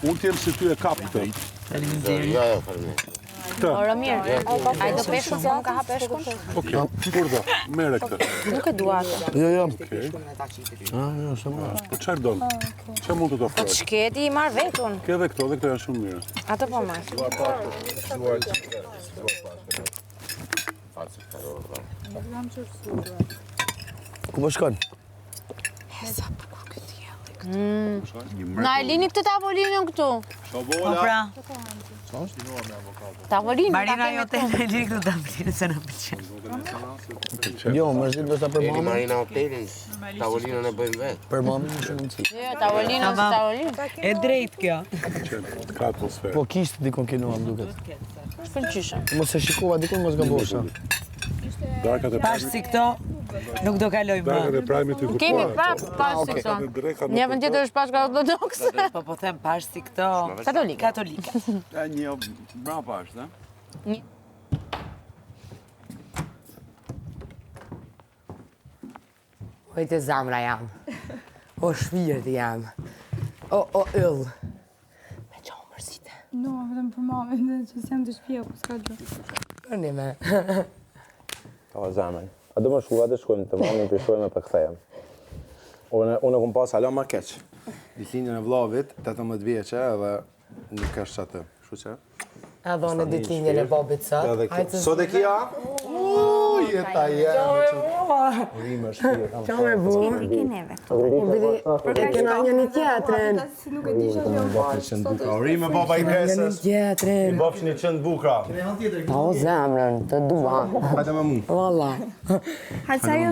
Unë t'jem si ty e kap këtë. Ora mirë, ai do peshkun se unë ka hap peshkun? Okej, kurdo, mere këtë. Nuk e dua atë. Jo. Okej. Jo, shumë. Po çfarë don? Çfarë mund të të Po ofroj? ç'keti i marr vetun. Ke edhe këto janë shumë mirë. Ato po marr. Ku po shkon? Sa bukur ky dielli. Na e lini këtë tavolinën këtu. Po pra, Tavolinë. Marina jote e liri këtë tavolinë se në pëlqen. Jo, më është do sa për mamën. Marina hotelin, tavolinën e bëjmë vetë. Për mamën është shumë rëndësi. Jo, tavolina ose tavolinë. E drejt kjo. Ka atmosferë. Po kishte dikon kino më duket. Pëlqyshëm. Mos e shikova dikon mos gabosha. Darkat e Pash si këto, nuk do kaloj më. Darkat e prajmit i Kemi kuptuar. pas si këto. Një vend tjetër është pashka ortodokse. Po them pash si këto. Katolike. Katolike. Një brapa është, Një. Ojtë zamra jam, o shpirti jam, o yll. Me qa mërzite. No, vetëm për mamën, që s'jam të shtëpia, ku s'ka gjë. Përni me. O zemën. A do më shkuva të shkojmë të mamin për shkojmë për këthejem. Unë kom pas hala ma keq. Ditlinjën e vllavit, 18 vjeqe edhe nuk është atë. Shu që? Edhe në ditlinjën e babit sot. Sot e kia? Jeta jemë. Rime shpirë. Qa me bu? E kena një një tjetërin. Nuk e disha që Rime baba i Një pesës. tjetërin. Bobë që një qënë bukra. O zemrën, të dua. Hajde me mu. Valla. Hajtë sa ju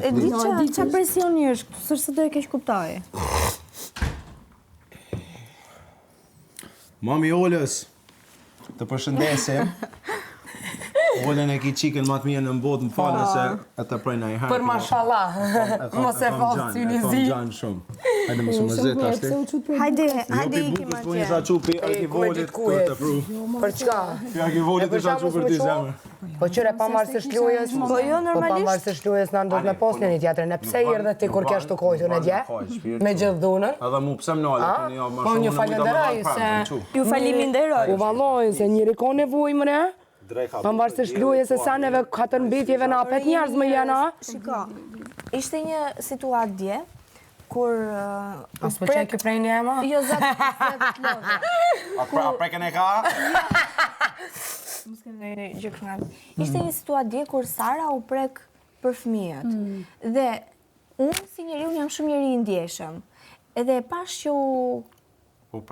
e di qa presioni është, sërse do e kesh kuptoj. Mami Olës, të përshëndesim. Olën e ki qikën ma të mirë në botë, më falë se e të prejna i herë. Për mashallah. Mos e falë sy një zi. E kam gjanë shumë. Hajde më shumë zëtë ashti. Hajde Jo ikim pi atje. sa qupi, a ki volit për të pru. Për çka? Ja ki volit të sa qupi për ti zemër. Po qëre pa marrë së shlujës. Po jo, Po pa normalisht. marrë së shlujës në ndodh me posnë një tjetër. E pse i erdhe ti kur kesh të kojtun e dje? Me gjithë dhunën? Edhe mu pse më nalë, po një ma Po shumë një falenderoj se... Ju faliminderoj. U valloj se njëri ka nevojë mëre. Pavarësisht lujës së saneve, 4 mbitjeve na apet njerëz më jena. Shiko, ishte një situatë dje, kur... As po çaj ky prej një ema? Jo, zot të lodhe. A preken e ka? Mos kemi gjë kështu. Ishte një situatë dje kur Sara u prek për fëmijët. Dhe unë si njeriu jam shumë njeri i ndjeshëm. Edhe pash që u